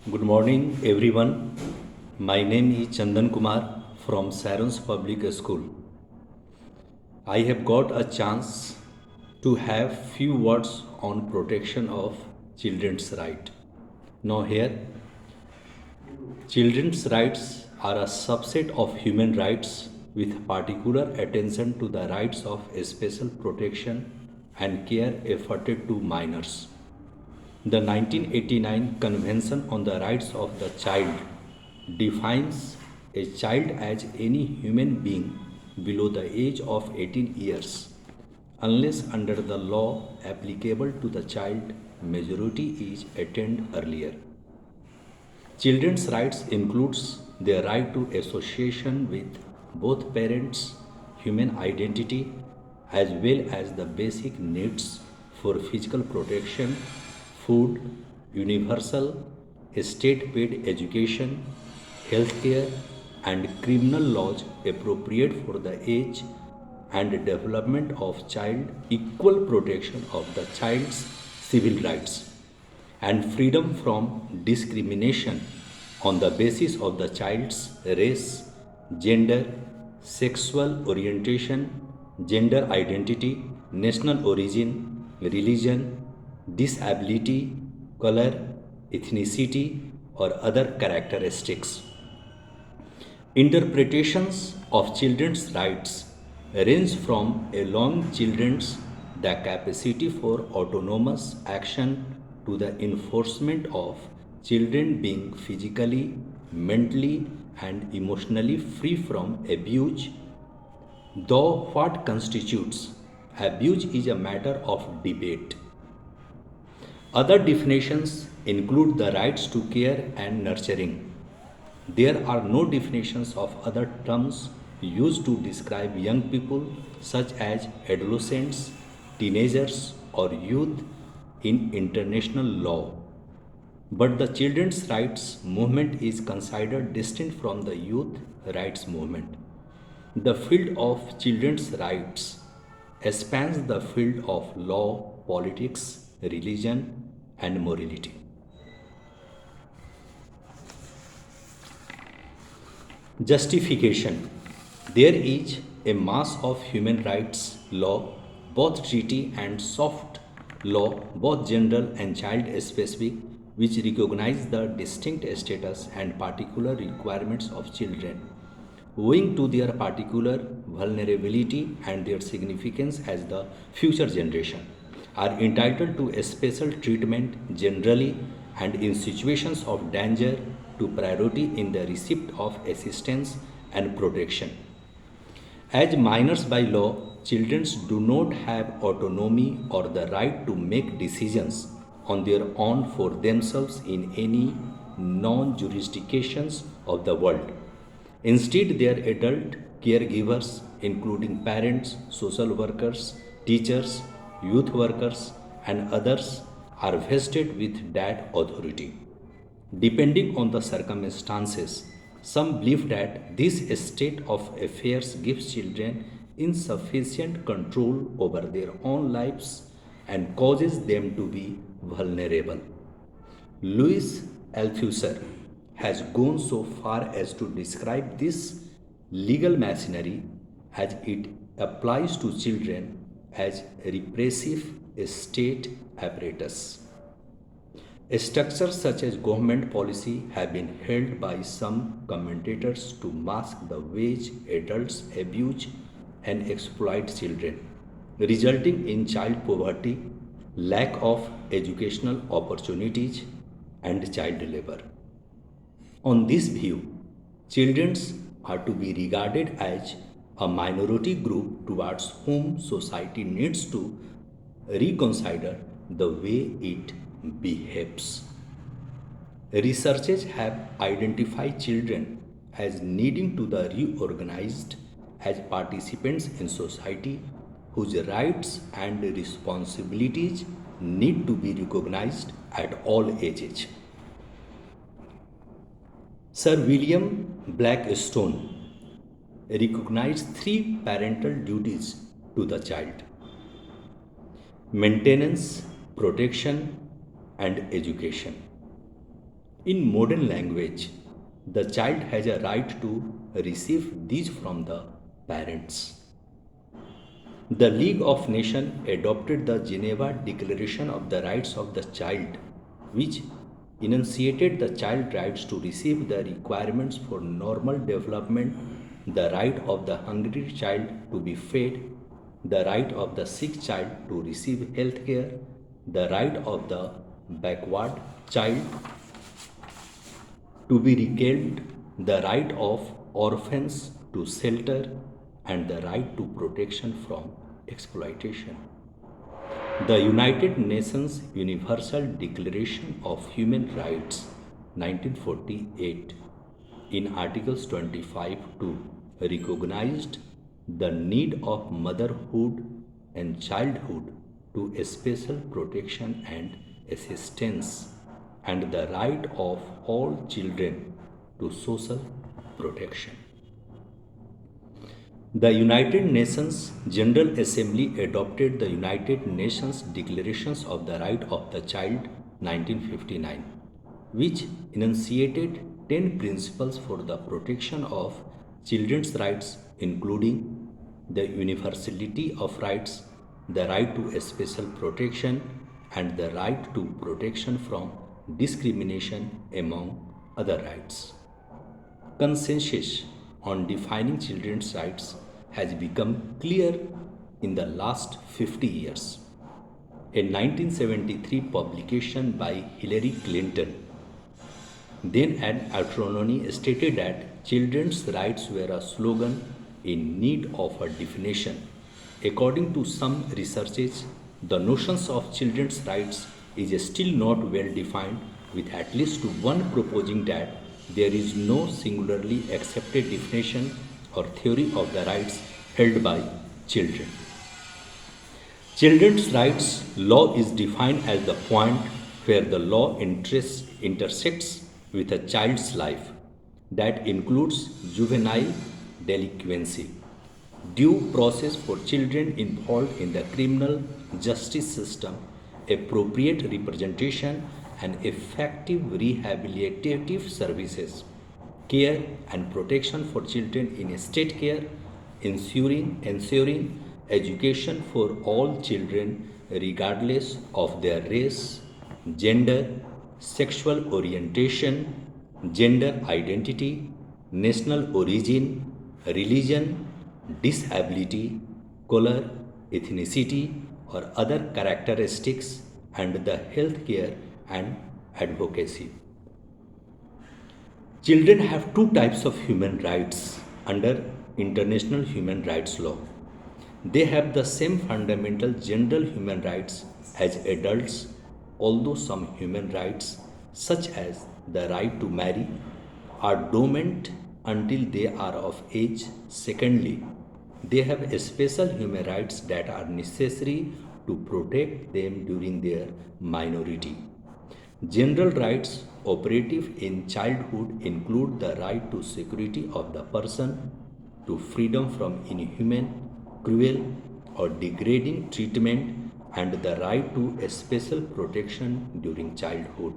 Good morning, everyone. My name is Chandan Kumar from Sarons Public School. I have got a chance to have few words on protection of children's right. Now here, children's rights are a subset of human rights with particular attention to the rights of special protection and care afforded to minors. The 1989 Convention on the Rights of the Child defines a child as any human being below the age of 18 years, unless under the law applicable to the child majority is attained earlier. Children's rights includes their right to association with both parents, human identity, as well as the basic needs for physical protection, food, universal state-paid education, healthcare, and criminal laws appropriate for the age and development of child, equal protection of the child's civil rights and freedom from discrimination on the basis of the child's race, gender, sexual orientation, gender identity, national origin, religion, disability, color, ethnicity, or other characteristics. Interpretations of children's rights range from allowing children's the capacity for autonomous action to the enforcement of children being physically, mentally, and emotionally free from abuse, though what constitutes abuse is a matter of debate. Other definitions include the rights to care and nurturing. There are no definitions of other terms used to describe young people, such as adolescents, teenagers, or youth, in international law. But the children's rights movement is considered distinct from the youth rights movement. The field of children's rights spans the field of law, politics, religion, and morality. Justification. There is a mass of human rights law, both treaty and soft law, both general and child specific, which recognize the distinct status and particular requirements of children, owing to their particular vulnerability and their significance as the future generation, are entitled to a special treatment generally and in situations of danger to priority in the receipt of assistance and protection. As minors by law, children do not have autonomy or the right to make decisions on their own for themselves in any non jurisdictions of the world. Instead, their adult caregivers, including parents, social workers, teachers, youth workers, and others, are vested with that authority. Depending on the circumstances, some believe that this state of affairs gives children insufficient control over their own lives and causes them to be vulnerable. Louis Althusser has gone so far as to describe this legal machinery as it applies to children as a repressive state apparatus. Structures such as government policy have been held by some commentators to mask the ways adults abuse and exploit children, resulting in child poverty, lack of educational opportunities, and child labor. On this view, children are to be regarded as a minority group towards whom society needs to reconsider the way it behaves. Researchers have identified children as needing to be reorganized as participants in society whose rights and responsibilities need to be recognized at all ages. Sir William Blackstone recognized three parental duties to the child: maintenance, protection, and education. In modern language, the child has a right to receive these from the parents. The League of Nations adopted the Geneva Declaration of the Rights of the Child, which enunciated the child rights to receive the requirements for normal development, the right of the hungry child to be fed, the right of the sick child to receive health care, the right of the backward child to be reclaimed, the right of orphans to shelter, and the right to protection from exploitation. The United Nations Universal Declaration of Human Rights 1948 in Articles 25 to recognized the need of motherhood and childhood to special protection and assistance and the right of all children to social protection. The United Nations General Assembly adopted the United Nations Declarations of the Right of the Child 1959, which enunciated 10 principles for the protection of children's rights, including the universality of rights, the right to special protection, and the right to protection from discrimination, among other rights. Consensus on defining children's rights has become clear in the last 50 years. A 1973 publication by Hillary Clinton, then an attorney, stated that children's rights were a slogan in need of a definition. According to some researchers, the notions of children's rights is still not well defined, with at least one proposing that there is no singularly accepted definition or theory of the rights held by children. Children's rights law is defined as the point where the law intersects with a child's life. That includes juvenile delinquency, due process for children involved in the criminal justice system, appropriate representation, and effective rehabilitative services, care and protection for children in state care, ensuring education for all children regardless of their race, gender, sexual orientation, gender identity, national origin, religion, disability, color, ethnicity, or other characteristics, and the health care and advocacy. Children have two types of human rights under international human rights law. They have the same fundamental general human rights as adults, although some human rights, such as the right to marry, are dormant until they are of age. Secondly, they have special human rights that are necessary to protect them during their minority. General rights operative in childhood include the right to security of the person, to freedom from inhuman, cruel, or degrading treatment, and the right to a special protection during childhood.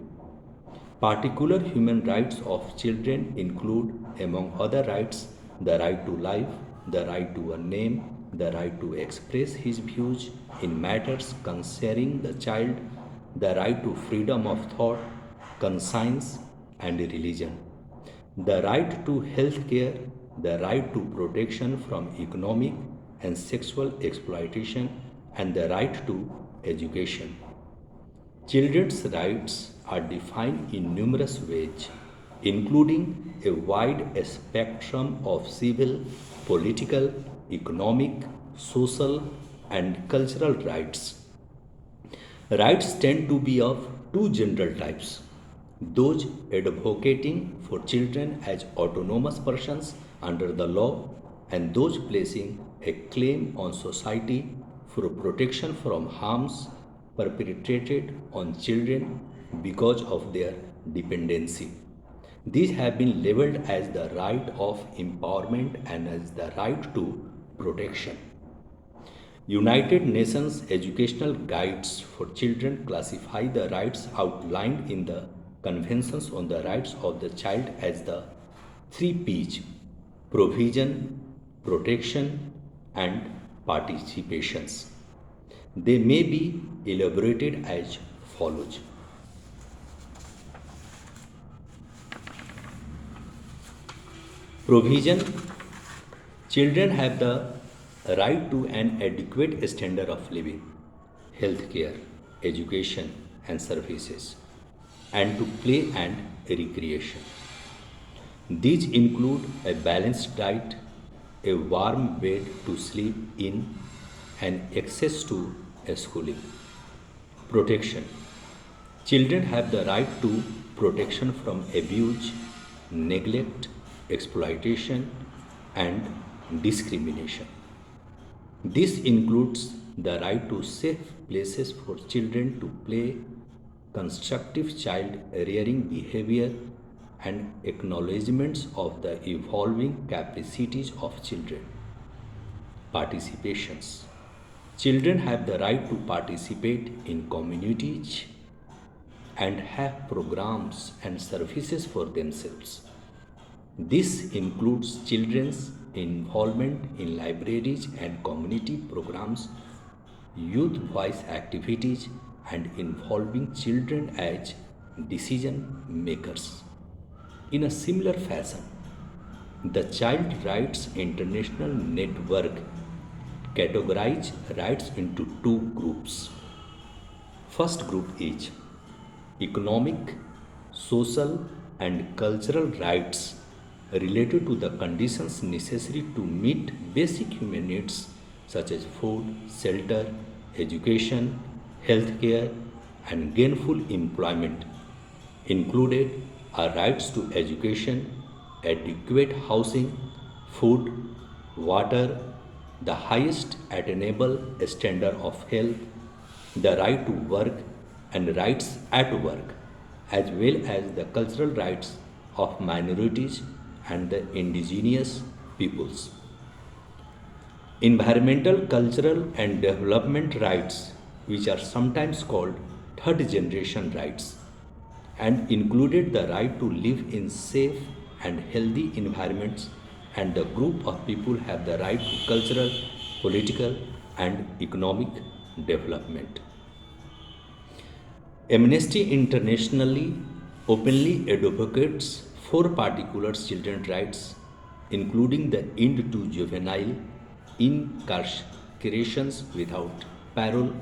Particular human rights of children include, among other rights, the right to life, the right to a name, the right to express his views in matters concerning the child, the right to freedom of thought, conscience, and religion, the right to health care, the right to protection from economic and sexual exploitation, and the right to education. Children's rights are defined in numerous ways, including a wide spectrum of civil, political, economic, social, and cultural rights. Rights tend to be of two general types: those advocating for children as autonomous persons under the law, and those placing a claim on society for protection from harms perpetrated on children because of their dependency. These have been labeled as the right of empowerment and as the right to protection. United Nations educational guides for children classify the rights outlined in the Conventions on the Rights of the Child as the three P's: provision, protection, and participations. They may be elaborated as follows. Provision: children have the right to an adequate standard of living, health care, education, and services, and to play and recreation. These include a balanced diet, a warm bed to sleep in, and access to schooling. Protection: children have the right to protection from abuse, neglect, exploitation, and discrimination. This includes the right to safe places for children to play, constructive child rearing behavior, and acknowledgements of the evolving capacities of children. Participations: children have the right to participate in communities and have programs and services for themselves. This includes children's involvement in libraries and community programs, youth voice activities, and involving children as decision makers. In a similar fashion, the Child Rights International Network categorizes rights into two groups. First group is economic, social, and cultural rights related to the conditions necessary to meet basic human needs such as food, shelter, education, healthcare, and gainful employment. Included are rights to education, adequate housing, food, water, the highest attainable standard of health, the right to work and rights at work, as well as the cultural rights of minorities and the indigenous peoples. Environmental, cultural, and development rights, which are sometimes called third generation rights, and included the right to live in safe and healthy environments, and the group of people have the right to cultural, political, and economic development. Amnesty Internationally openly advocates four particular children's rights, including the end to juvenile incarcerations without parole,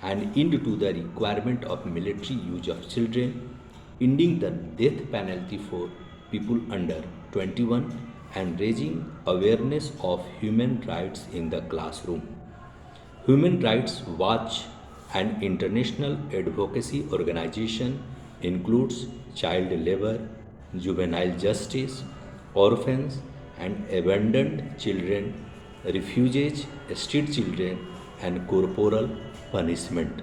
and end to the requirement of military use of children, ending the death penalty for people under 21, and raising awareness of human rights in the classroom. Human Rights Watch, an international advocacy organization, includes child labor, juvenile justice, orphans and abandoned children, refugees, street children, and corporal punishment.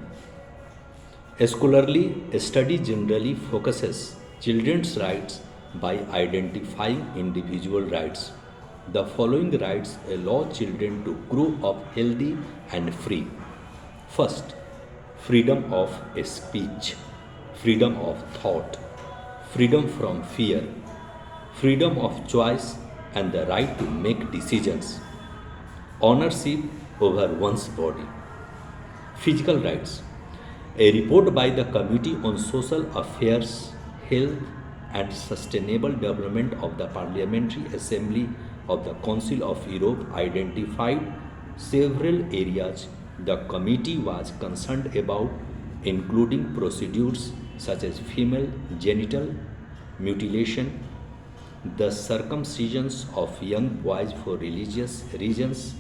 Scholarly study generally focuses children's rights by identifying individual rights. The following rights allow children to grow up healthy and free. First, freedom of speech, freedom of thought, freedom from fear, freedom of choice, and the right to make decisions, ownership over one's body. Physical rights. A report by the Committee on Social Affairs, Health and Sustainable Development of the Parliamentary Assembly of the Council of Europe identified several areas the committee was concerned about, including procedures such as female genital mutilation, the circumcisions of young boys for religious reasons,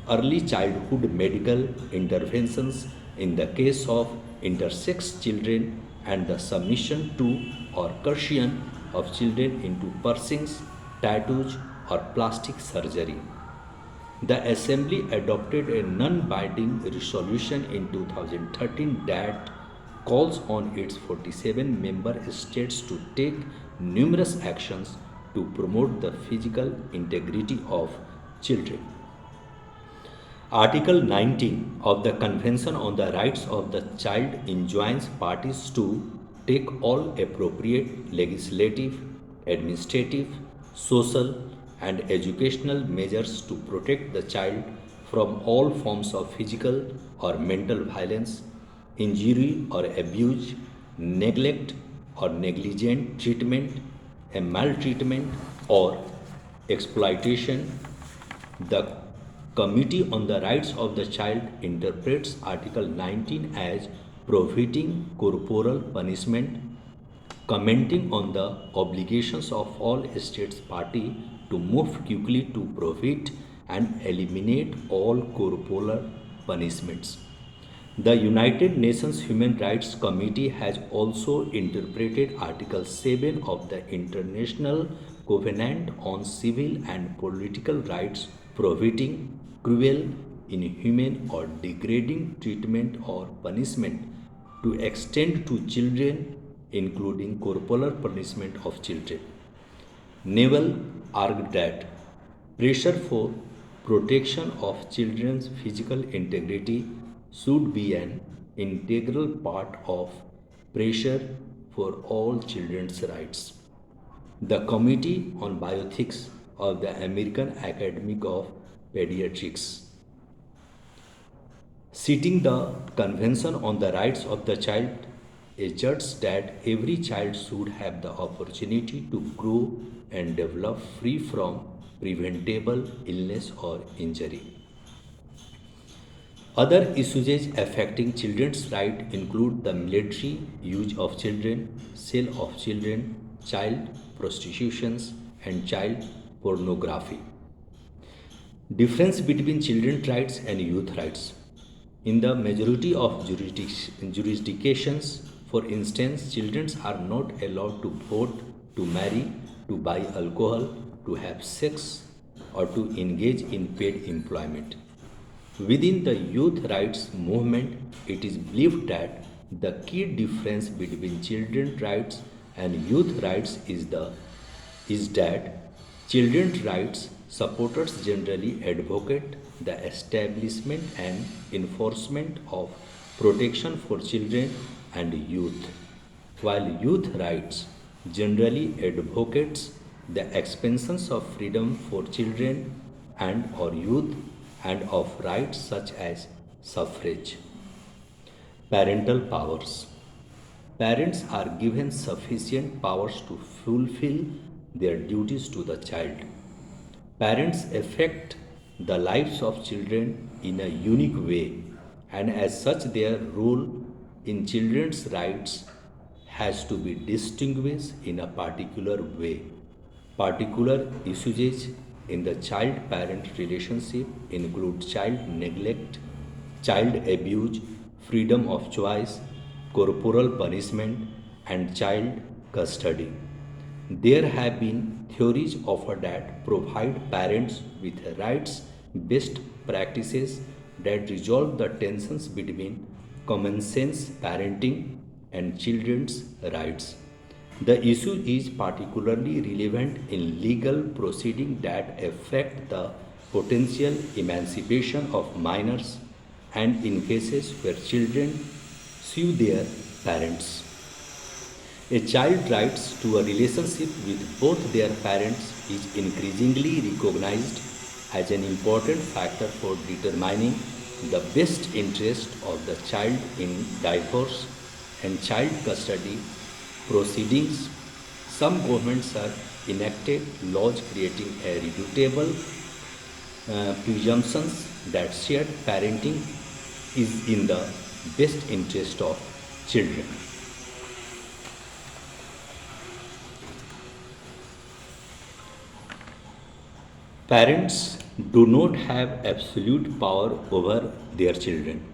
early childhood medical interventions in the case of intersex children, and the submission to or coercion of children into piercings, tattoos, or plastic surgery. The Assembly adopted a non-binding resolution in 2013 that calls on its 47 member states to take numerous actions to promote the physical integrity of children. Article 19 of the Convention on the Rights of the Child enjoins parties to take all appropriate legislative, administrative, social, and educational measures to protect the child from all forms of physical or mental violence, injury or abuse, neglect or negligent treatment, a maltreatment or exploitation. The Committee on the Rights of the Child interprets Article 19 as prohibiting corporal punishment, commenting on the obligations of all states party to move quickly to prohibit and eliminate all corporal punishments. The United Nations Human Rights Committee has also interpreted Article 7 of the International Covenant on Civil and Political Rights prohibiting cruel, inhuman, or degrading treatment or punishment to extend to children, including corporal punishment of children. Neville argued that pressure for protection of children's physical integrity should be an integral part of pressure for all children's rights. The Committee on Bioethics of the American Academy of Pediatrics, citing the Convention on the Rights of the Child, asserts that every child should have the opportunity to grow and develop free from preventable illness or injury. Other issues affecting children's rights include the military use of children, sale of children, child prostitutions, and child pornography. Difference between children's rights and youth rights. In the majority of jurisdictions, for instance, children are not allowed to vote, to marry, to buy alcohol, to have sex, or to engage in paid employment. Within the youth rights movement, it is believed that the key difference between children's rights and youth rights is that children's rights supporters generally advocate the establishment and enforcement of protection for children and youth, while youth rights generally advocates the expansions of freedom for children and or youth and of rights such as suffrage. Parental powers. Parents are given sufficient powers to fulfill their duties to the child. Parents affect the lives of children in a unique way, and as such, their role in children's rights has to be distinguished in a particular way. Particular issues in the child parent relationship include child neglect, child abuse, freedom of choice, corporal punishment, and child custody. There have been theories offered that provide parents with rights based practices that resolve the tensions between common sense parenting and children's rights. The issue is particularly relevant in legal proceedings that affect the potential emancipation of minors and in cases where children sue their parents. A child's rights to a relationship with both their parents is increasingly recognized as an important factor for determining the best interest of the child in divorce and child custody proceedings. Some governments have enacted laws creating a rebuttable presumptions that shared parenting is in the best interest of children. Parents do not have absolute power over their children.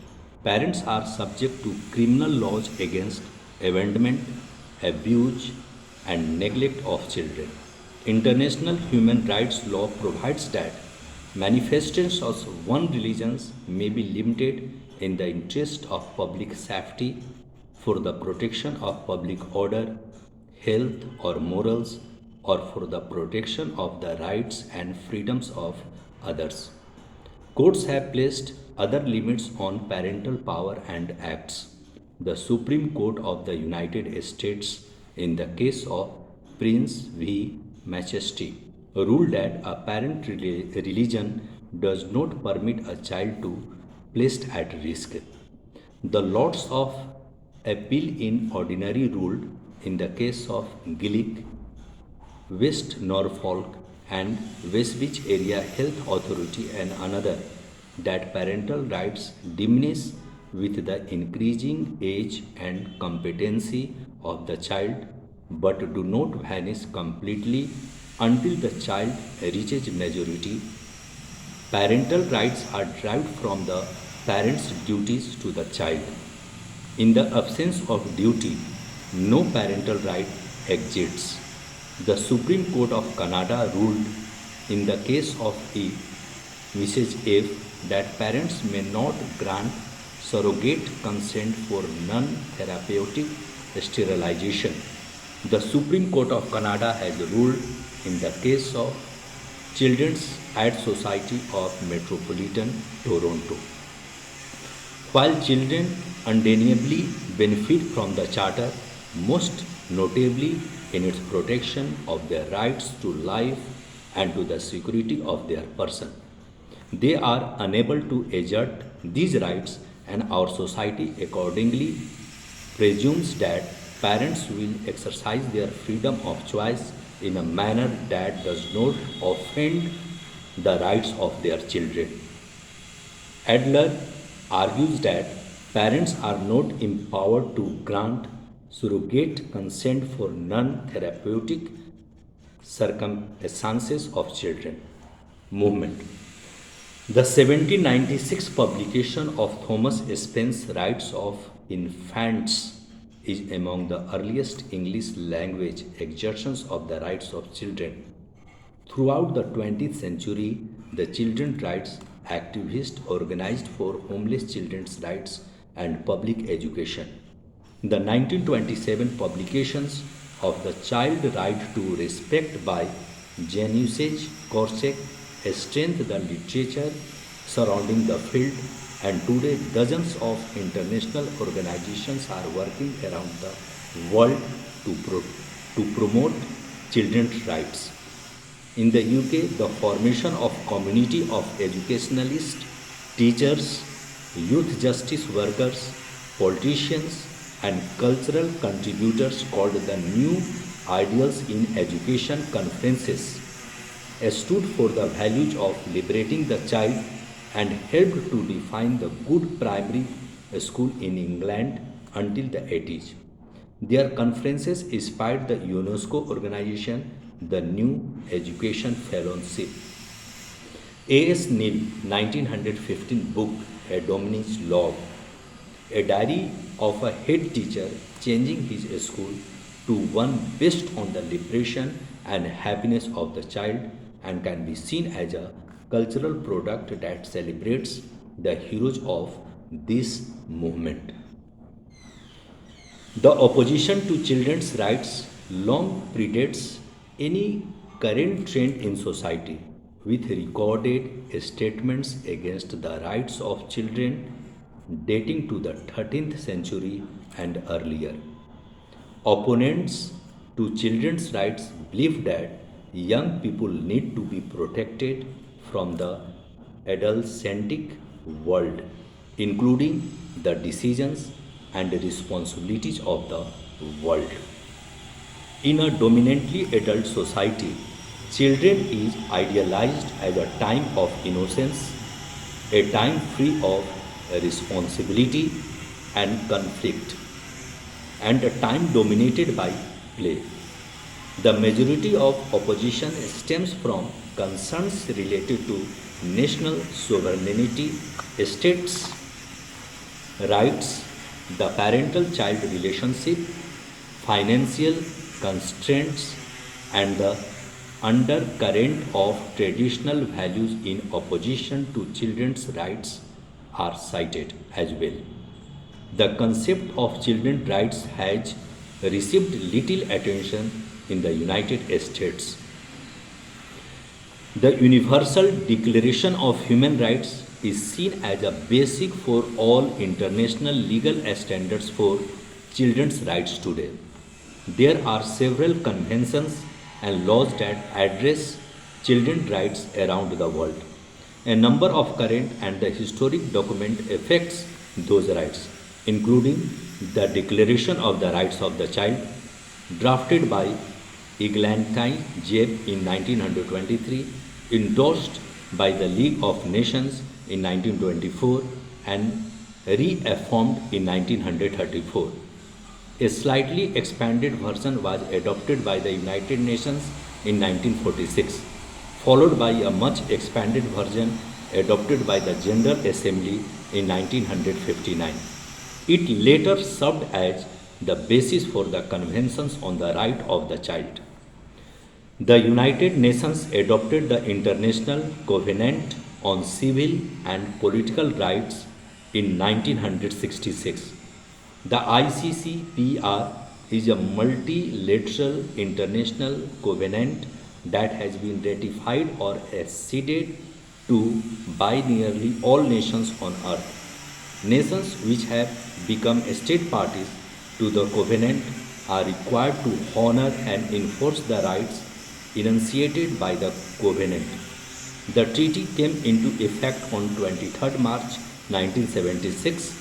Parents are subject to criminal laws against abandonment, abuse, and neglect of children. International human rights law provides that manifestations of one religion may be limited in the interest of public safety, for the protection of public order, health, or morals, or for the protection of the rights and freedoms of others. Courts have placed other limits on parental power and acts. the Supreme Court of the United States, in the case of Prince v. Majesty, ruled that a parent religion does not permit a child to placed at risk. The Lords of Appeal in Ordinary ruled in the case of Gillick, West Norfolk and Westwich Area Health Authority and another that parental rights diminish with the increasing age and competency of the child but do not vanish completely until the child reaches majority. Parental rights are derived from the parent's duties to the child. In the absence of duty, no parental right exists. The Supreme Court of Canada ruled in the case of Mrs. F that parents may not grant surrogate consent for non-therapeutic sterilization. The Supreme Court of Canada has ruled in the case of Children's Aid Society of Metropolitan Toronto. While children undeniably benefit from the Charter, most notably in its protection of their rights to life and to the security of their person, they are unable to exert these rights, and our society accordingly presumes that parents will exercise their freedom of choice in a manner that does not offend the rights of their children. Adler argues that parents are not empowered to grant surrogate consent for non-therapeutic circumstances of children. Movement. The 1796 publication of Thomas Spence's Rights of Infants is among the earliest English language exertions of the rights of children. Throughout the 20th century, the children's rights activists organized for homeless children's rights and public education. The 1927 publications of The Child Right to Respect by Janusz Korczak strengthened the literature surrounding the field, and today dozens of international organizations are working around the world to promote children's rights. In the UK, the formation of community of educationalists, teachers, youth justice workers, politicians, and cultural contributors called the New Ideals in Education conferences stood for the values of liberating the child and helped to define the good primary school in England until the 80s. Their conferences inspired the UNESCO organization, the New Education Fellowship. A.S. Neil, 1915 book, A Dominic's Log, a diary of a head teacher changing his school to one based on the liberation and happiness of the child, and can be seen as a cultural product that celebrates the heroes of this movement. The opposition to children's rights long predates any current trend in society, with recorded statements against the rights of children dating to the 13th century and earlier. Opponents to children's rights believe that young people need to be protected from the adolescent world, including the decisions and responsibilities of the world. In a dominantly adult society, children is idealized as a time of innocence, a time free of responsibility and conflict, and a time dominated by play. The majority of opposition stems from concerns related to national sovereignty, states' rights, the parental-child relationship, financial constraints, and the undercurrent of traditional values in opposition to children's rights are cited as well. The concept of children's rights has received little attention in the United States. The Universal Declaration of Human Rights is seen as a basic for all international legal standards for children's rights today. There are several conventions and laws that address children's rights around the world. A number of current and the historic documents affects those rights, including the Declaration of the Rights of the Child, drafted by Eglantine Jebb in 1923, endorsed by the League of Nations in 1924, and reaffirmed in 1934. A slightly expanded version was adopted by the United Nations in 1946, followed by a much expanded version adopted by the General Assembly in 1959. It later served as the basis for the Conventions on the Right of the Child. The United Nations adopted the International Covenant on Civil and Political Rights in 1966. The ICCPR is a multilateral international covenant that has been ratified or acceded to by nearly all nations on earth. Nations which have become state parties to the covenant are required to honor and enforce the rights enunciated by the covenant. The treaty came into effect on 23rd March 1976.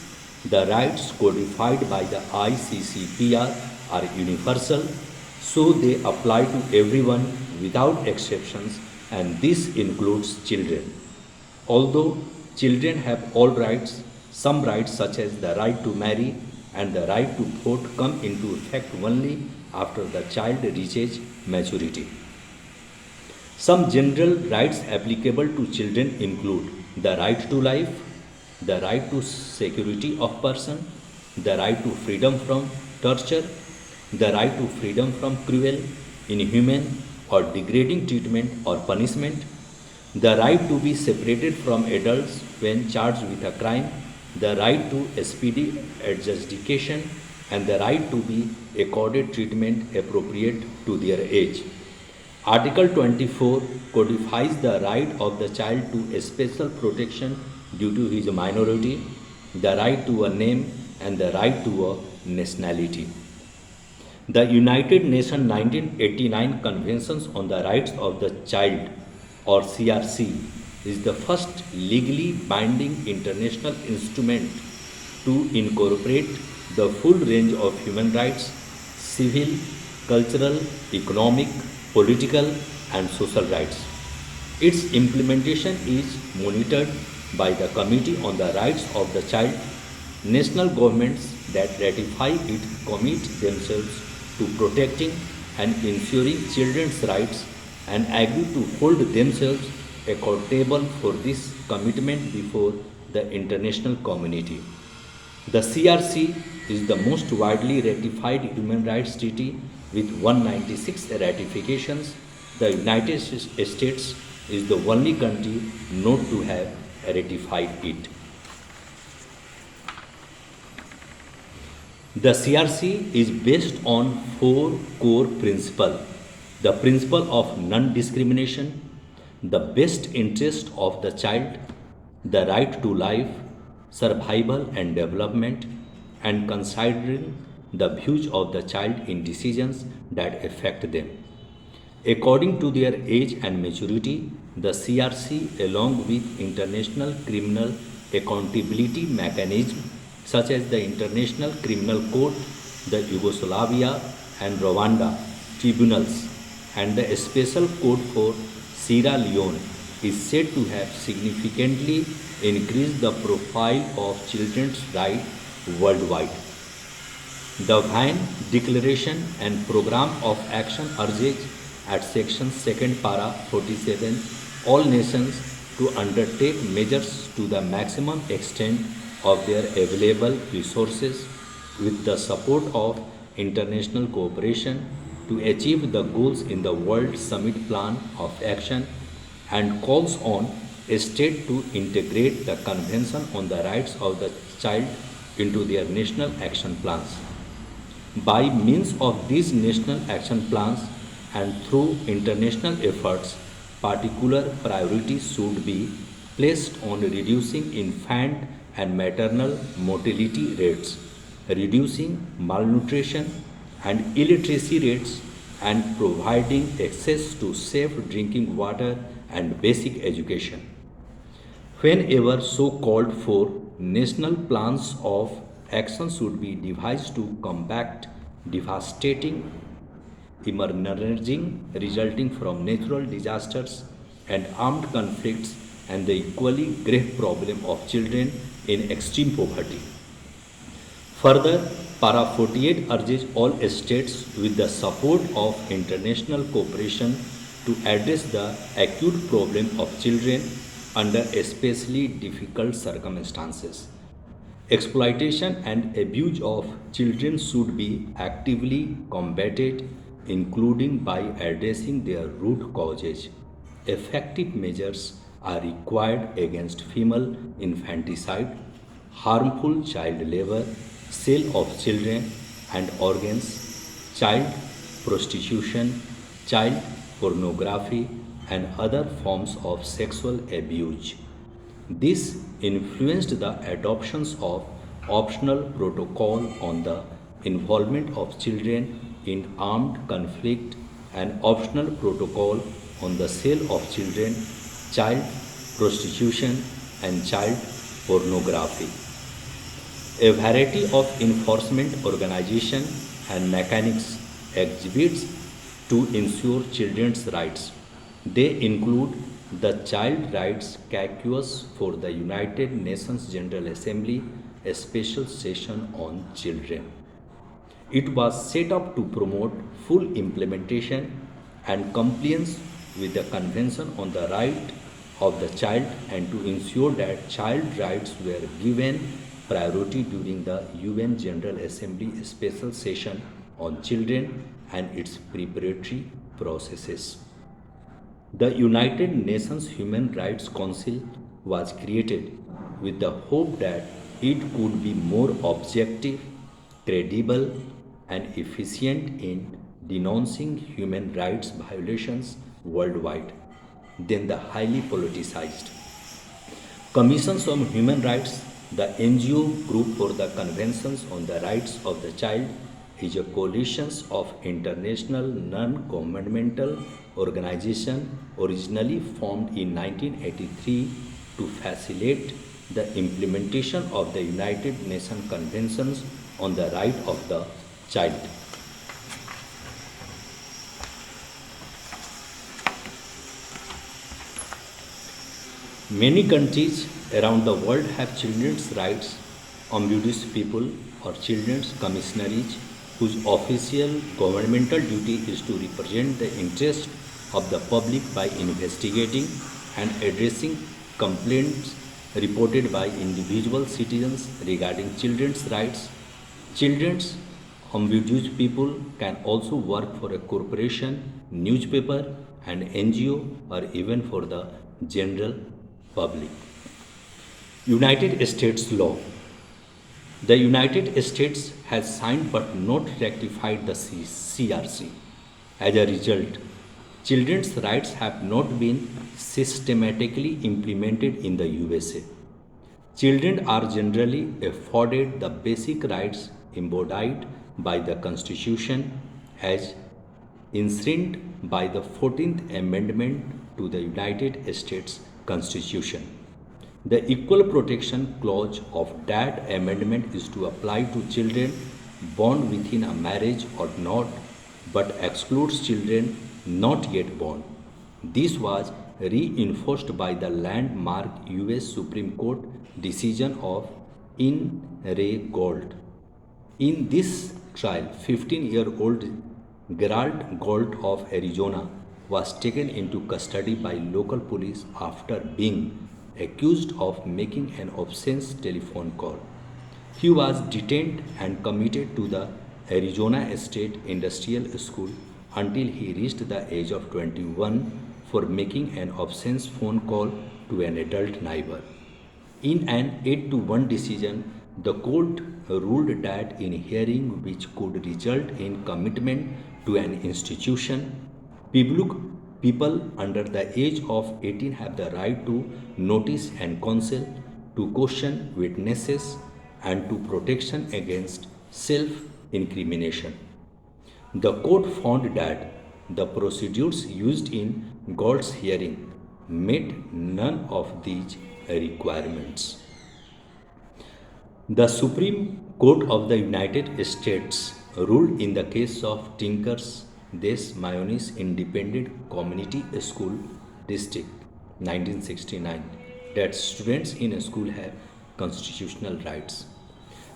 The rights codified by the ICCPR are universal, so they apply to everyone without exceptions, and this includes children. Although children have all rights, some rights such as the right to marry and the right to vote come into effect only after the child reaches maturity. Some general rights applicable to children include the right to life, the right to security of person, the right to freedom from torture, the right to freedom from cruel, inhuman, or degrading treatment or punishment, the right to be separated from adults when charged with a crime, the right to a speedy adjudication, and the right to be accorded treatment appropriate to their age. Article 24 codifies the right of the child to a special protection due to his minority, the right to a name, and the right to a nationality. The United Nations 1989 Conventions on the Rights of the Child, or CRC, is the first legally binding international instrument to incorporate the full range of human rights, civil, cultural, economic, political, and social rights. Its implementation is monitored by the Committee on the Rights of the Child. National governments that ratify it commit themselves to protecting and ensuring children's rights and agree to hold themselves accountable for this commitment before the international community. The CRC is the most widely ratified human rights treaty with 196 ratifications. The United States is the only country not to have ratified it. The CRC is based on four core principles: the principle of non-discrimination, the best interest of the child, the right to life, survival and development, and considering the views of the child in decisions that affect them. According to their age and maturity, the CRC, along with international criminal accountability mechanisms such as the International Criminal Court, the Yugoslavia and Rwanda tribunals, and the Special Court for Sierra Leone, is said to have significantly increased the profile of children's rights worldwide. The Vienna Declaration and Program of Action urges at section 2nd para 47 all nations to undertake measures to the maximum extent of their available resources with the support of international cooperation to achieve the goals in the World Summit Plan of Action, and calls on a state to integrate the Convention on the Rights of the Child into their national action plans. By means of these national action plans and through international efforts, particular priority should be placed on reducing infant and maternal mortality rates, reducing malnutrition and illiteracy rates, and providing access to safe drinking water and basic education. Whenever so called for, national plans of action should be devised to combat devastating emerging resulting from natural disasters and armed conflicts and the equally grave problem of children in extreme poverty. Further, Para 48 urges all states with the support of international cooperation to address the acute problem of children under especially difficult circumstances. Exploitation and abuse of children should be actively combated, including by addressing their root causes. Effective measures are required against female infanticide, harmful child labor, sale of children and organs, child prostitution, child pornography, and other forms of sexual abuse. This influenced the adoptions of optional protocol on the involvement of children in armed conflict and optional protocol on the sale of children, child prostitution and child pornography. A variety of enforcement organization and mechanics exhibits to ensure children's rights. They include the Child Rights Caucus for the United Nations General Assembly, a special session on children. It was set up to promote full implementation and compliance with the Convention on the Right of the Child and to ensure that child rights were given priority during the UN General Assembly special session on children and its preparatory processes. The United Nations Human Rights Council was created with the hope that it could be more objective, credible, and efficient in denouncing human rights violations worldwide than the highly politicized Commissions on Human Rights. The NGO Group for the Conventions on the Rights of the Child is a coalition of international non-governmental organizations originally formed in 1983 to facilitate the implementation of the United Nations Conventions on the Right of the Child. Many countries around the world have children's rights ombuds people or children's commissaries whose official governmental duty is to represent the interest of the public by investigating and addressing complaints reported by individual citizens regarding children's rights. Children's ombuds people can also work for a corporation, newspaper, an NGO, or even for the general public. United States law. The United States has signed but not ratified the CRC. As a result, children's rights have not been systematically implemented in the USA. Children are generally afforded the basic rights embodied by the Constitution as enshrined by the 14th Amendment to the United States Constitution. The Equal Protection Clause of that amendment is to apply to children born within a marriage or not, but excludes children not yet born. This was reinforced by the landmark US Supreme Court decision of In re Gold. In this trial, 15-year-old Gerald Gold of Arizona was taken into custody by local police after being accused of making an obscene telephone call. He was detained and committed to the Arizona State Industrial School until he reached the age of 21 for making an obscene phone call to an adult neighbor. In an 8-1 decision, the court ruled that in hearing which could result in commitment to an institution, public People under the age of 18 have the right to notice and counsel, to question witnesses, and to protection against self-incrimination. The court found that the procedures used in Galt's hearing met none of these requirements. The Supreme Court of the United States ruled in the case of Tinkers des Mayonnaise Independent Community School District 1969 that students in a school have constitutional rights.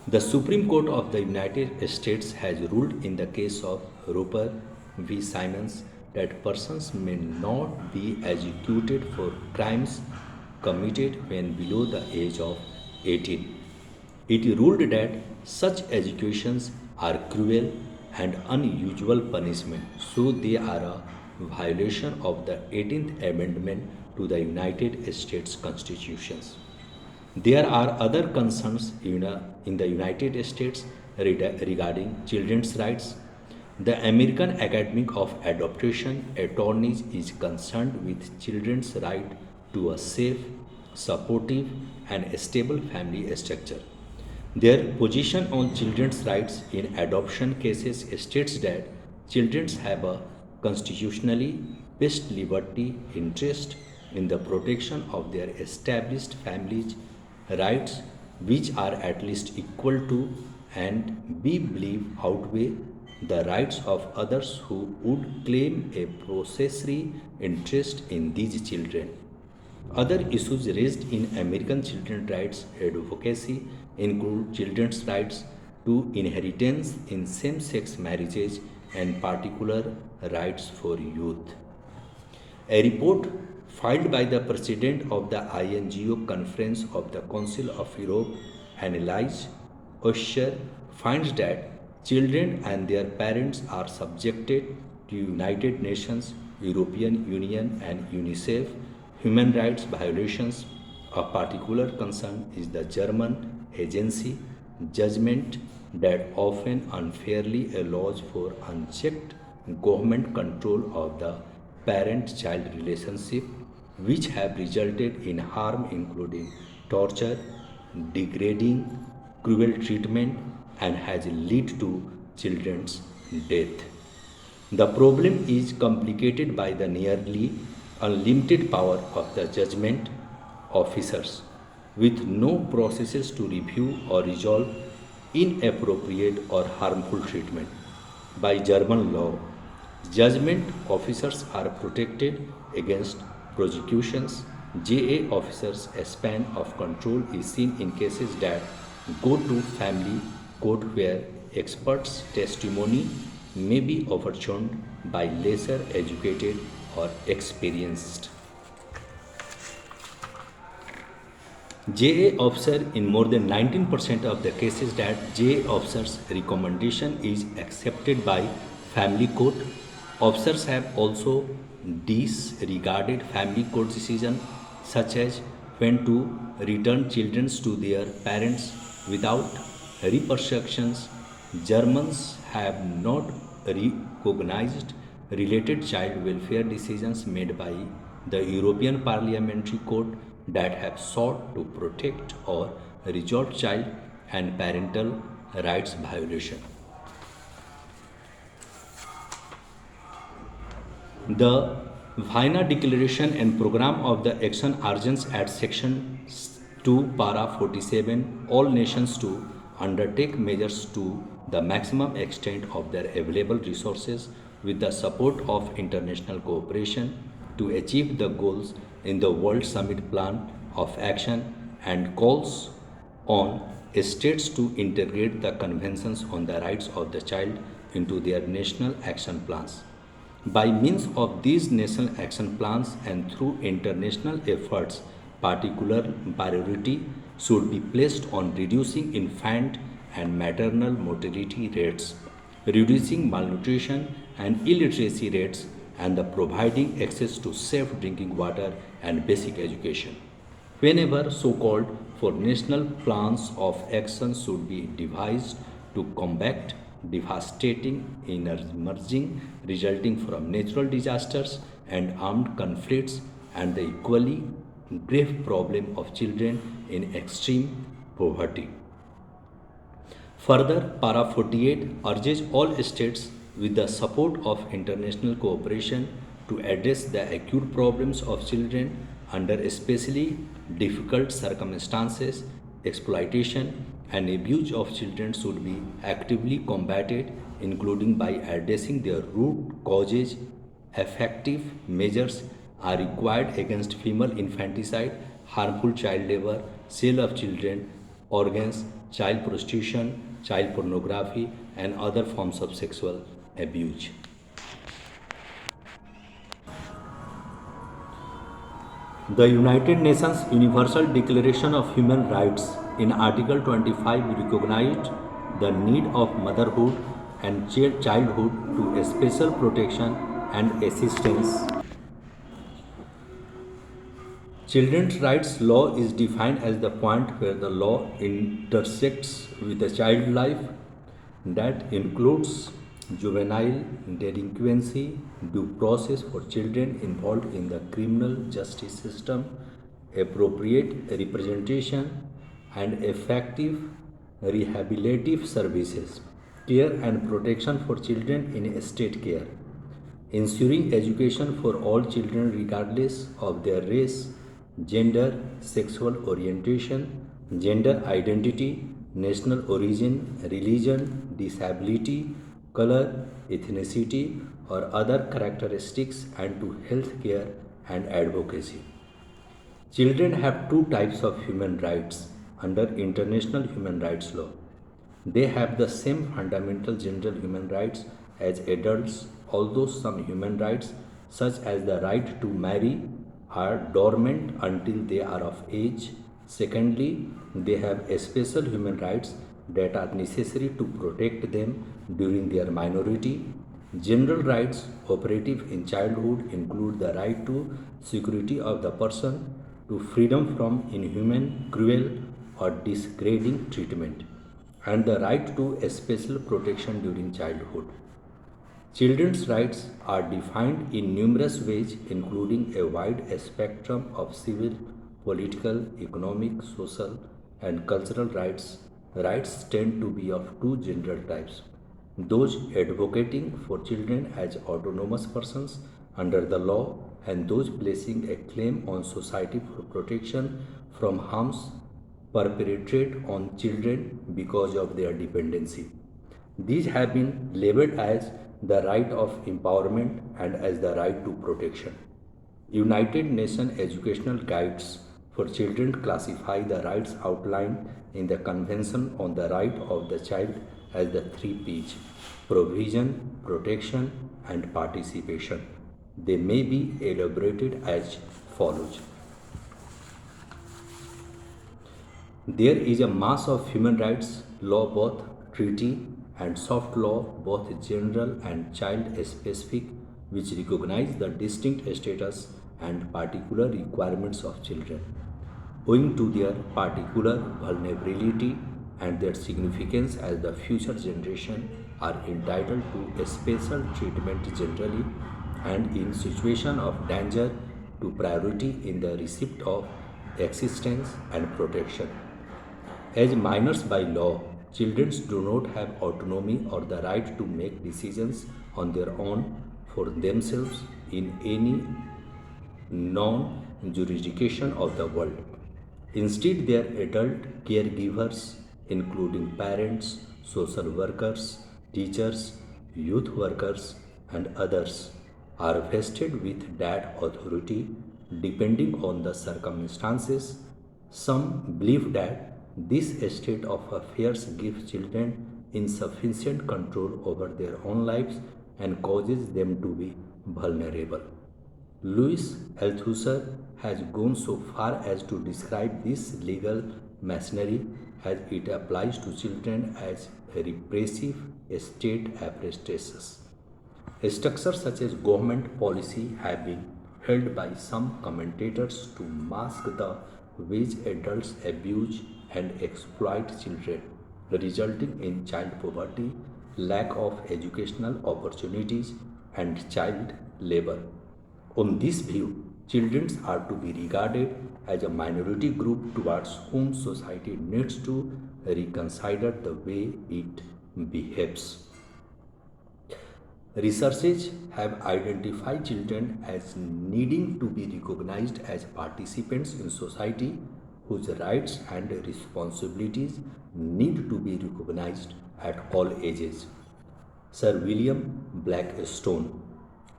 The Supreme Court of the United States has ruled in the case of Roper v. Simons that persons may not be executed for crimes committed when below the age of 18. It ruled that such executions are cruel and unusual punishment, so they are a violation of the 18th Amendment to the United States Constitution. There are other concerns in the United States regarding children's rights. The American Academy of Adoption Attorneys is concerned with children's right to a safe, supportive, and stable family structure. Their position on children's rights in adoption cases states that children have a constitutionally based liberty interest in the protection of their established families' rights, which are at least equal to and we believe outweigh the rights of others who would claim a possessory interest in these children. Other issues raised in American children's rights advocacy include children's rights to inheritance in same sex marriages and particular rights for youth. A report filed by the President of the INGO Conference of the Council of Europe, Annelies Usher, finds that children and their parents are subjected to United Nations, European Union, and UNICEF human rights violations. Of particular concern is the German agency judgment that often unfairly allows for unchecked government control of the parent-child relationship, which have resulted in harm including torture, degrading, cruel treatment, and has led to children's death. The problem is complicated by the nearly unlimited power of the judgment officers, with no processes to review or resolve inappropriate or harmful treatment. By German law, judgment officers are protected against prosecutions. JA officers' a span of control is seen in cases that go to family court where experts' testimony may be overturned by lesser educated or experienced JA officer. In more than 19% of the cases that JA officer's recommendation is accepted by family court, officers have also disregarded family court decision such as when to return children to their parents without repercussions. Germans have not recognized related child welfare decisions made by the European Parliamentary Court that have sought to protect or resolve child and parental rights violation. The Vienna Declaration and Program of the Action urges at Section 2, Para 47, all nations to undertake measures to the maximum extent of their available resources with the support of international cooperation to achieve the goals in the World Summit Plan of Action and calls on states to integrate the conventions on the rights of the child into their national action plans. By means of these national action plans and through international efforts, particular priority should be placed on reducing infant and maternal mortality rates, reducing malnutrition and illiteracy rates, and the providing access to safe drinking water and basic education. Whenever so-called for national plans of action should be devised to combat devastating emerging resulting from natural disasters and armed conflicts, and the equally grave problem of children in extreme poverty. Further, Para 48 urges all states, with the support of international cooperation, to address the acute problems of children under especially difficult circumstances. Exploitation and abuse of children should be actively combated, including by addressing their root causes. Effective measures are required against female infanticide, harmful child labor, sale of children, organs, child prostitution, child pornography, and other forms of sexual abuse. The United Nations Universal Declaration of Human Rights in Article 25 recognized the need of motherhood and childhood to special protection and assistance. Children's rights law is defined as the point where the law intersects with the child life, that includes juvenile delinquency, due process for children involved in the criminal justice system, appropriate representation, and effective rehabilitative services, care and protection for children in state care, ensuring education for all children regardless of their race, gender, sexual orientation, gender identity, national origin, religion, disability, color, ethnicity, or other characteristics, and to health care and advocacy. Children have two types of human rights under international human rights law. They have the same fundamental general human rights as adults, although some human rights, such as the right to marry, are dormant until they are of age. Secondly, they have special human rights that are necessary to protect them during their minority. General rights operative in childhood include the right to security of the person, to freedom from inhuman, cruel, or degrading treatment, and the right to special protection during childhood. Children's rights are defined in numerous ways, including a wide spectrum of civil, political, economic, social, and cultural rights. Rights tend to be of two general types: those advocating for children as autonomous persons under the law, and those placing a claim on society for protection from harms perpetrated on children because of their dependency. These have been labeled as the right of empowerment and as the right to protection. United Nations educational guides for children classify the rights outlined in the Convention on the Right of the Child as the three P's: provision, protection, and participation. They may be elaborated as follows. There is a mass of human rights law, both treaty and soft law, both general and child specific, which recognize the distinct status and particular requirements of children. Owing to their particular vulnerability and their significance as the future generation, are entitled to a special treatment generally, and in situation of danger to priority in the receipt of assistance and protection. As minors by law, children do not have autonomy or the right to make decisions on their own for themselves in any non jurisdiction of the world. Instead, their adult caregivers, including parents, social workers, teachers, youth workers, and others, are vested with that authority depending on the circumstances. Some believe that this state of affairs gives children insufficient control over their own lives and causes them to be vulnerable. Louis Althusser has gone so far as to describe this legal machinery as it applies to children as a repressive state apparatus. Structures such as government policy have been held by some commentators to mask the ways adults abuse and exploit children, resulting in child poverty lack of educational opportunities, and child labor. On this view, children are to be regarded as a minority group towards whom society needs to reconsider the way it behaves. Researchers have identified children as needing to be recognized as participants in society whose rights and responsibilities need to be recognized at all ages. Sir William Blackstone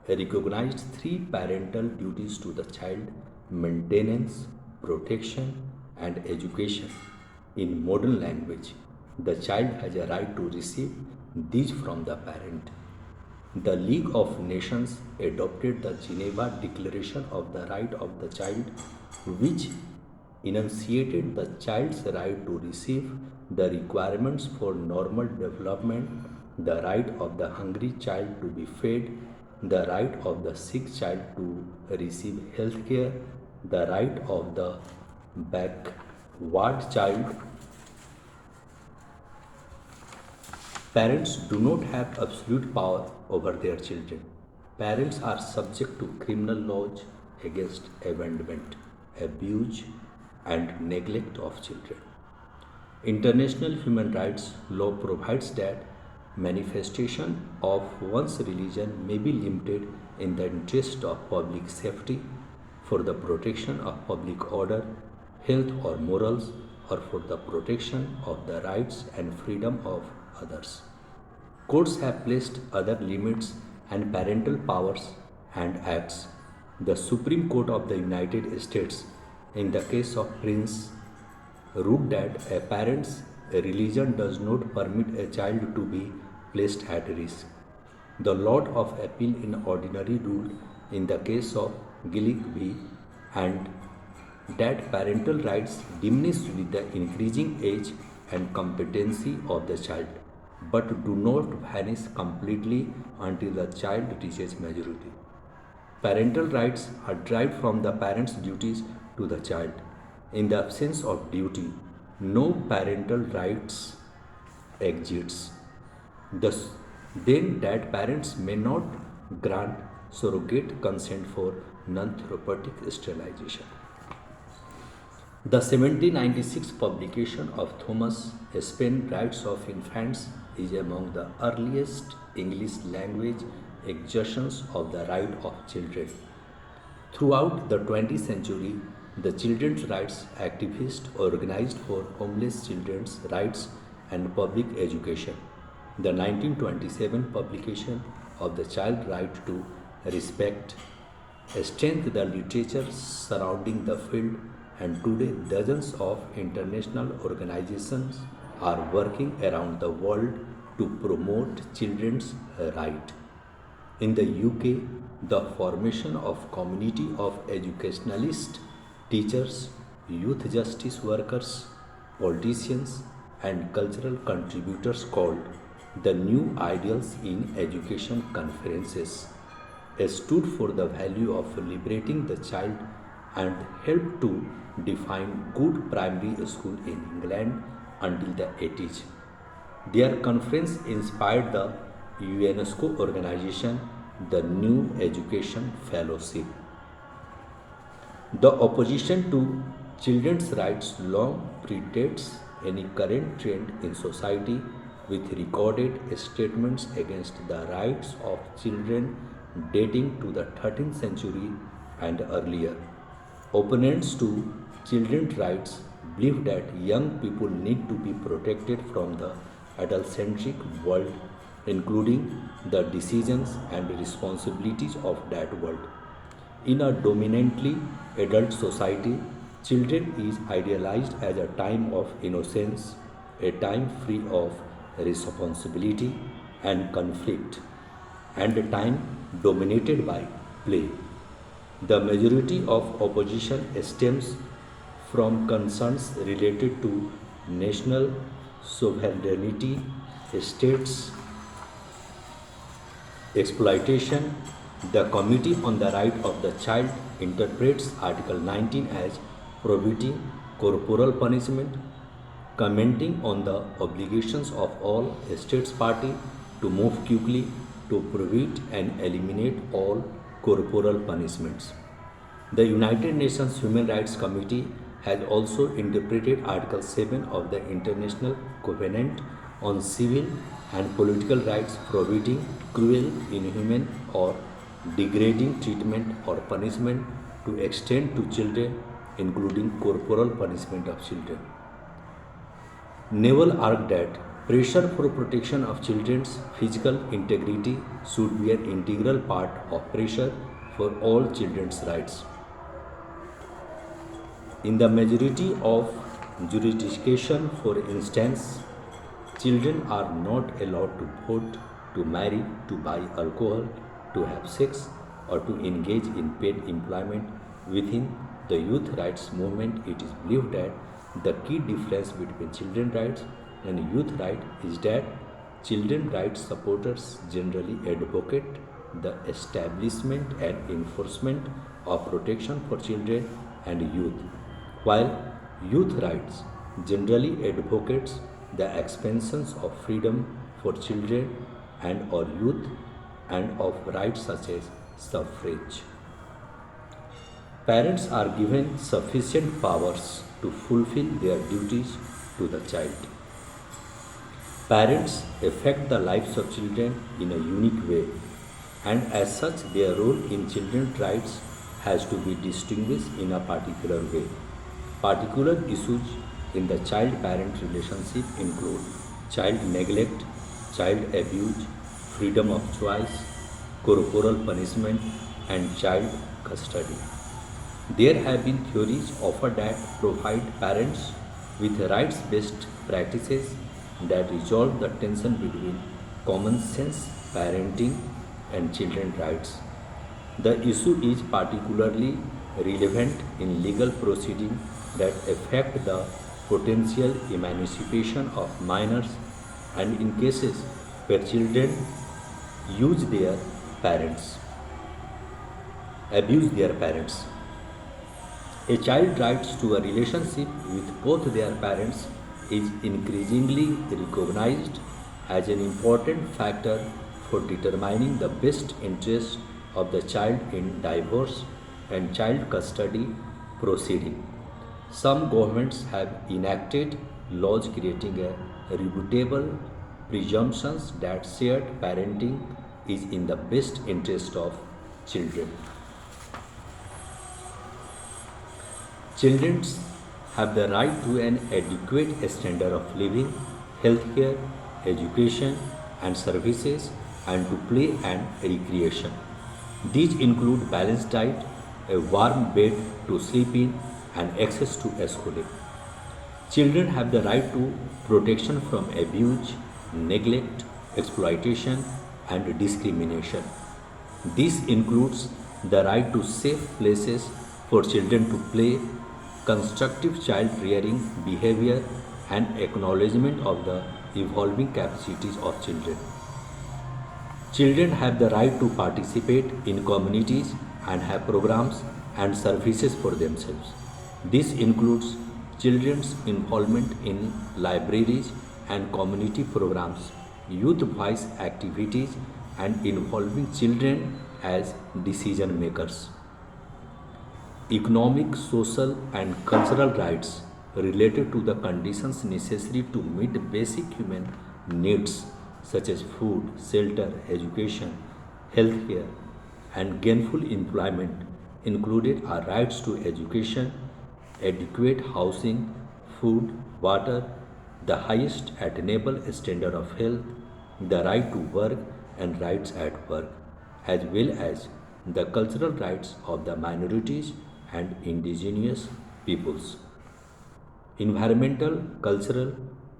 recognized three parental duties to the child: maintenance, protection, and education. In modern language, the child has a right to receive these from the parent. The League of Nations adopted the Geneva Declaration of the Right of the Child, which enunciated the child's right to receive the requirements for normal development, the right of the hungry child to be fed, the right of the sick child to receive health care, the right of the backward child. Parents do not have absolute power over their children. Parents are subject to criminal laws against abandonment, abuse, and neglect of children. International human rights law provides that manifestation of one's religion may be limited in the interest of public safety, for the protection of public order, health, or morals, or for the protection of the rights and freedom of others. Courts have placed other limits and parental powers and acts. The Supreme Court of the United States, in the case of Prince, ruled that a parent's religion does not permit a child to be placed at risk. The Lord of Appeal in ordinary ruled in the case of Gillick v. and that parental rights diminish with the increasing age and competency of the child, but do not vanish completely until the child reaches majority. Parental rights are derived from the parent's duties to the child. In the absence of duty, no parental rights exists. Thus, then that parents may not grant surrogate consent for non-therapeutic sterilization. The 1796 publication of Thomas Paine Rights of Infants is among the earliest English language exertions of the right of children. Throughout the 20th century, the children's rights activists organized for homeless children's rights and public education. The 1927 publication of the Child Right to Respect strengthened the literature surrounding the field, and today dozens of international organizations are working around the world to promote children's rights. In the UK, the formation of community of educationalists, teachers, youth justice workers, politicians, and cultural contributors called the New Ideals in Education Conferences stood for the value of liberating the child and helped to define good primary school in England until the 80s. Their conference inspired the UNESCO organization, the New Education Fellowship. The opposition to children's rights long predates any current trend in society, with recorded statements against the rights of children dating to the 13th century and earlier. Opponents to children's rights believe that young people need to be protected from the adult-centric world, including the decisions and responsibilities of that world. In a dominantly adult society, children is idealized as a time of innocence, a time free of responsibility and conflict, and a time dominated by play. The majority of opposition stems from concerns related to national sovereignty, states exploitation. The Committee on the Right of the Child interprets Article 19 as prohibiting corporal punishment, commenting on the obligations of all states party to move quickly to prevent and eliminate all corporal punishments. The United Nations Human Rights Committee has also interpreted Article 7 of the International Covenant on Civil and Political Rights prohibiting cruel, inhuman, or degrading treatment or punishment to extend to children, including corporal punishment of children. Naval argued that pressure for protection of children's physical integrity should be an integral part of pressure for all children's rights. In the majority of jurisdictions, for instance, children are not allowed to vote, to marry, to buy alcohol, to have sex, or to engage in paid employment. Within the youth rights movement, it is believed that the key difference between children's rights and youth rights is that children's rights supporters generally advocate the establishment and enforcement of protection for children and youth, while youth rights generally advocates the expansions of freedom for children and or youth and of rights such as suffrage. Parents are given sufficient powers to fulfill their duties to the child. Parents affect the lives of children in a unique way, and as such, their role in children's rights has to be distinguished in a particular way. Particular issues in the child parent relationship include child neglect, child abuse, freedom of choice, corporal punishment, and child custody. There have been theories offered that provide parents with rights based practices that resolve the tension between common sense parenting and children's rights. The issue is particularly relevant in legal proceedings that affect the potential emancipation of minors and in cases where children use their parents, abuse their parents. A child's rights to a relationship with both their parents is increasingly recognized as an important factor for determining the best interest of the child in divorce and child custody proceeding. Some governments have enacted laws creating a rebuttable presumptions that shared parenting is in the best interest of children. Children have the right to an adequate standard of living, healthcare, education, and services, and to play and recreation. These include balanced diet, a warm bed to sleep in, and access to schooling. Children have the right to protection from abuse, neglect, exploitation, and discrimination. This includes the right to safe places for children to play, constructive child rearing behavior, and acknowledgement of the evolving capacities of children. Children have the right to participate in communities and have programs and services for themselves. This includes children's involvement in libraries and community programs, youth voice activities, and involving children as decision makers. Economic, social, and cultural rights related to the conditions necessary to meet basic human needs such as food, shelter, education, healthcare, and gainful employment included are rights to education, adequate housing, food, water, the highest attainable standard of health, the right to work and rights at work, as well as the cultural rights of the minorities and indigenous peoples. Environmental, cultural,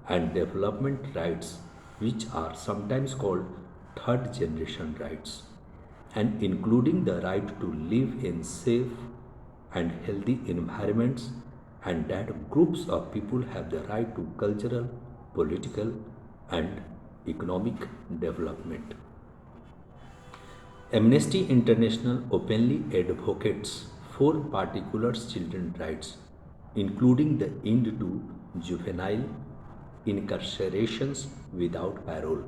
and development rights, which are sometimes called third generation rights, and including the right to live in safe and healthy environments, and that groups of people have the right to cultural, political, and economic development. Amnesty International openly advocates for particular children's rights, including the end to juvenile incarcerations without parole.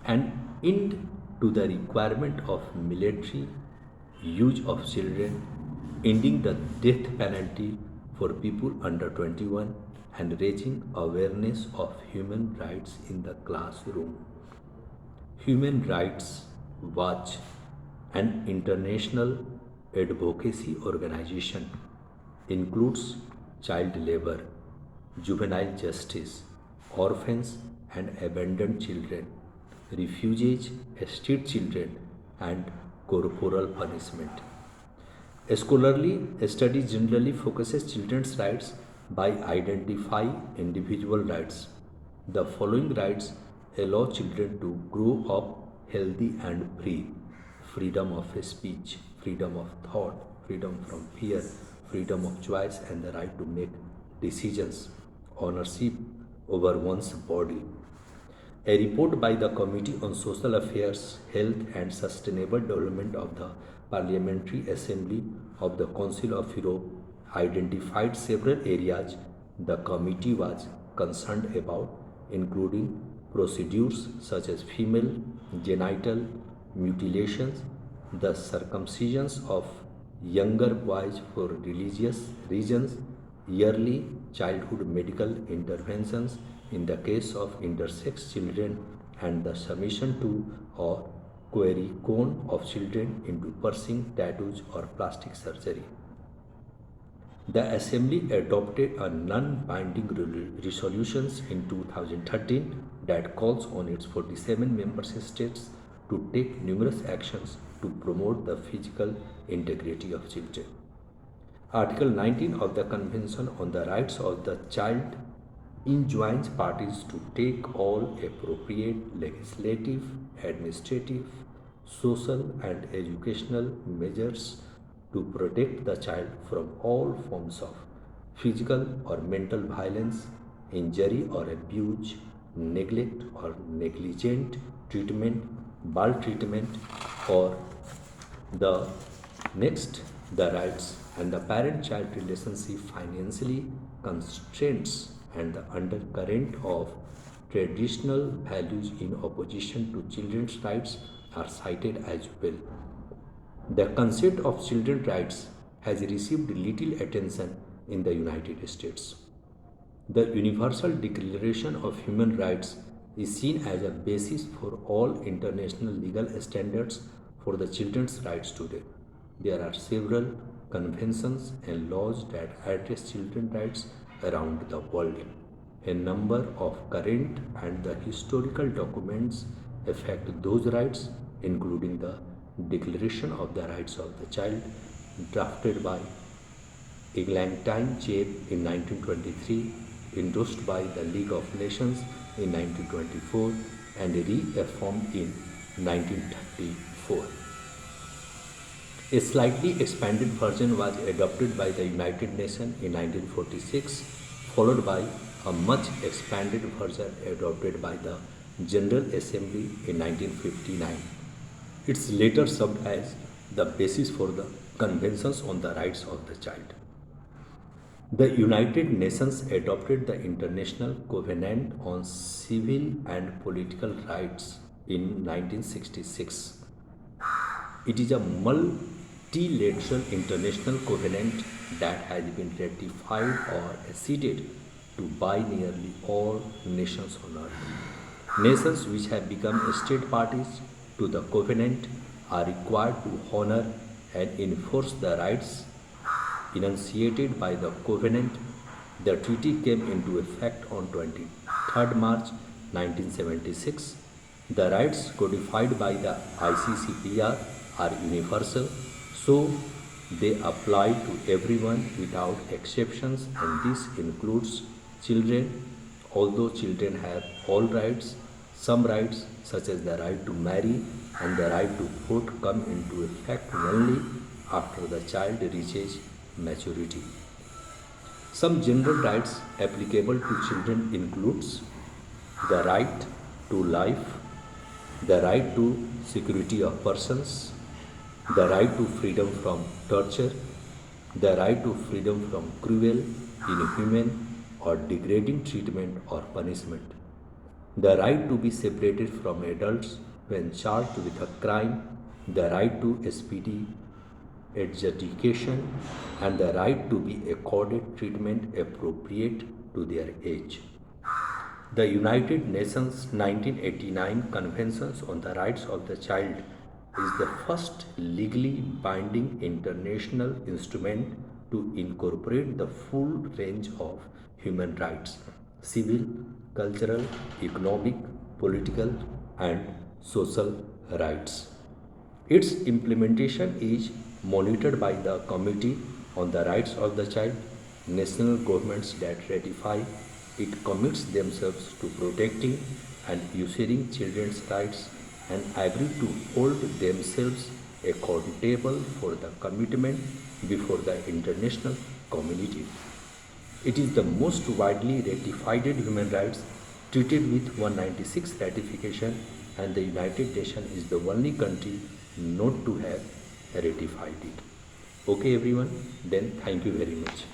An end to the requirement of military use of children, ending the death penalty for people under 21, and raising awareness of human rights in the classroom. Human Rights Watch, an international advocacy organization, includes child labor, juvenile justice, orphans and abandoned children, refugees, street children, and corporal punishment. Scholarly study generally focuses children's rights by identifying individual rights. The following rights allow children to grow up healthy and free: freedom of speech, freedom of thought, freedom from fear, freedom of choice, and the right to make decisions, ownership over one's body. A report by the Committee on Social Affairs, Health and Sustainable Development of the Parliamentary Assembly of the Council of Europe identified several areas the committee was concerned about, including procedures such as female genital mutilations, the circumcisions of younger boys for religious reasons, yearly childhood medical interventions in the case of intersex children, and the submission to or query cone of children into piercing, tattoos, or plastic surgery. The Assembly adopted a non-binding resolutions in 2013 that calls on its 47 member states to take numerous actions to promote the physical integrity of children. Article 19 of the Convention on the Rights of the Child enjoins parties to take all appropriate legislative, administrative, social, and educational measures to protect the child from all forms of physical or mental violence, injury or abuse, neglect or negligent treatment, maltreatment, or the next, the rights and the parent-child relationship financially constraints and the undercurrent of traditional values in opposition to children's rights are cited as well. The concept of children's rights has received little attention in the United States. The Universal Declaration of Human Rights is seen as a basis for all international legal standards for the children's rights today. There are several conventions and laws that address children's rights around the world. A number of current and the historical documents affect those rights, including the Declaration of the Rights of the Child, drafted by Eglantine Chair in 1923, endorsed by the League of Nations in 1924, and reaffirmed in 1934. A slightly expanded version was adopted by the United Nations in 1946, followed by a much expanded version adopted by the General Assembly in 1959. It's later served as the basis for the Conventions on the Rights of the Child. The United Nations adopted the International Covenant on Civil and Political Rights in 1966. It is a multilateral international covenant that has been ratified or acceded to by nearly all nations on earth. Nations which have become state parties to the covenant are required to honor and enforce the rights enunciated by the covenant. The treaty came into effect on 23rd March 1976. The rights codified by the ICCPR are universal, so they apply to everyone without exceptions, and this includes children. Although children have all rights, some rights such as the right to marry and the right to vote come into effect only after the child reaches maturity. Some general rights applicable to children includes the right to life, the right to security of persons, the right to freedom from torture, the right to freedom from cruel, inhuman, or degrading treatment or punishment, the right to be separated from adults when charged with a crime, the right to speedy adjudication, and the right to be accorded treatment appropriate to their age. The United Nations 1989 Conventions on the Rights of the Child is the first legally binding international instrument to incorporate the full range of human rights: civil, cultural, economic, political, and social rights. Its implementation is monitored by the Committee on the Rights of the Child. National governments that ratify it commits themselves to protecting and using children's rights and agree to hold themselves accountable for the commitment before the international community. It is the most widely ratified human rights treaty with 196 ratification, and the United Nations is the only country not to have ratified it. Okay everyone, then thank you very much.